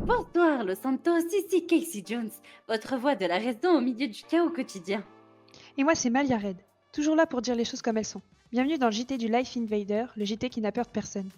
Bonsoir Los Santos, ici Casey Jones, votre voix de la raison au milieu du chaos quotidien. Et moi, c'est Malia Red, toujours là pour dire les choses comme elles sont. Bienvenue dans le JT du Life Invader, le JT qui n'a peur de personne.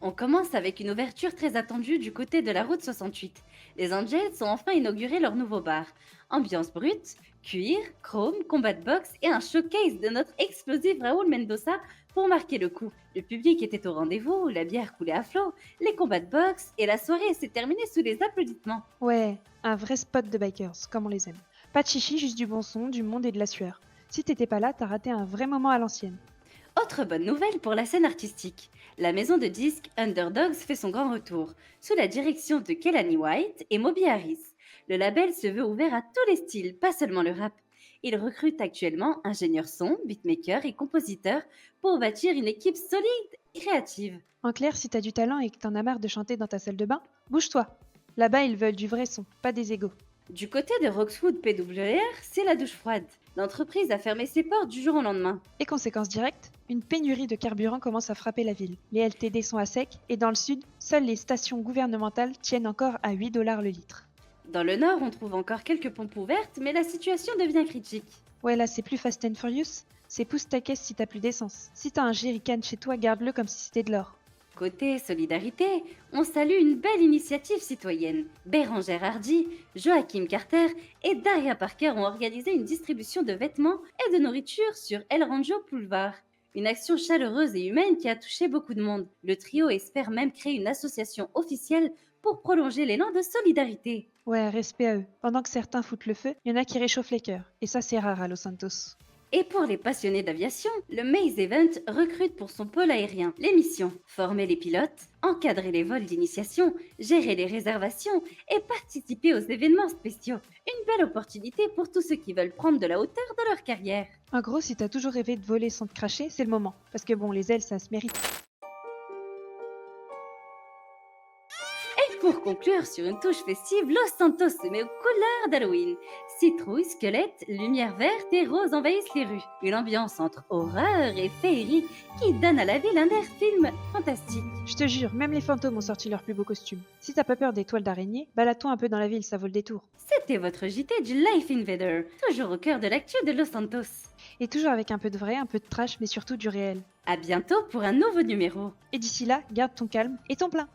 On commence avec une ouverture très attendue du côté de la route 68. Les Angels ont enfin inauguré leur nouveau bar. Ambiance brute, cuir, chrome, combat de boxe et un showcase de notre explosif Raúl Mendoza pour marquer le coup. Le public était au rendez-vous, la bière coulait à flot, les combats de boxe et la soirée s'est terminée sous les applaudissements. Ouais, un vrai spot de bikers, comme on les aime. Pas de chichi, juste du bon son, du monde et de la sueur. Si t'étais pas là, t'as raté un vrai moment à l'ancienne. Autre bonne nouvelle pour la scène artistique. La maison de disques Underdogs fait son grand retour, sous la direction de Kelani White et Moby Harris. Le label se veut ouvert à tous les styles, pas seulement le rap. Il recrute actuellement ingénieurs son, beatmakers et compositeurs pour bâtir une équipe solide et créative. En clair, si t'as du talent et que t'en as marre de chanter dans ta salle de bain, bouge-toi. Là-bas, ils veulent du vrai son, pas des égos. Du côté de Roxwood PWR, c'est la douche froide. L'entreprise a fermé ses portes du jour au lendemain. Et conséquence directe, une pénurie de carburant commence à frapper la ville. Les LTD sont à sec, et dans le sud, seules les stations gouvernementales tiennent encore à 8 dollars le litre. Dans le nord, on trouve encore quelques pompes ouvertes, mais la situation devient critique. Ouais, là, c'est plus Fast and Furious. C'est pousse ta caisse si t'as plus d'essence. Si t'as un jerrycan chez toi, garde-le comme si c'était de l'or. Côté solidarité, on salue une belle initiative citoyenne. Bérangère Hardy, Joachim Carter et Daria Parker ont organisé une distribution de vêtements et de nourriture sur El Rancho Boulevard. Une action chaleureuse et humaine qui a touché beaucoup de monde. Le trio espère même créer une association officielle pour prolonger l'élan de solidarité. Ouais, respect à eux. Pendant que certains foutent le feu, il y en a qui réchauffent les cœurs. Et ça, c'est rare à Los Santos. Et pour les passionnés d'aviation, le Maze Event recrute pour son pôle aérien les missions: former les pilotes, encadrer les vols d'initiation, gérer les réservations et participer aux événements spéciaux. Une belle opportunité pour tous ceux qui veulent prendre de la hauteur dans leur carrière. En gros, si t'as toujours rêvé de voler sans te cracher, c'est le moment. Parce que bon, les ailes, ça se mérite. Et pour conclure sur une touche festive, Los Santos se met aux couleurs d'Halloween. Citrouille, squelettes, lumière verte et rose envahissent les rues. Une ambiance entre horreur et féerie qui donne à la ville un air film fantastique. Je te jure, même les fantômes ont sorti leurs plus beaux costumes. Si t'as pas peur des toiles d'araignée, balade-toi un peu dans la ville, ça vaut le détour. C'était votre JT du Life Invader, toujours au cœur de l'actu de Los Santos. Et toujours avec un peu de vrai, un peu de trash, mais surtout du réel. À bientôt pour un nouveau numéro. Et d'ici là, garde ton calme et ton plein.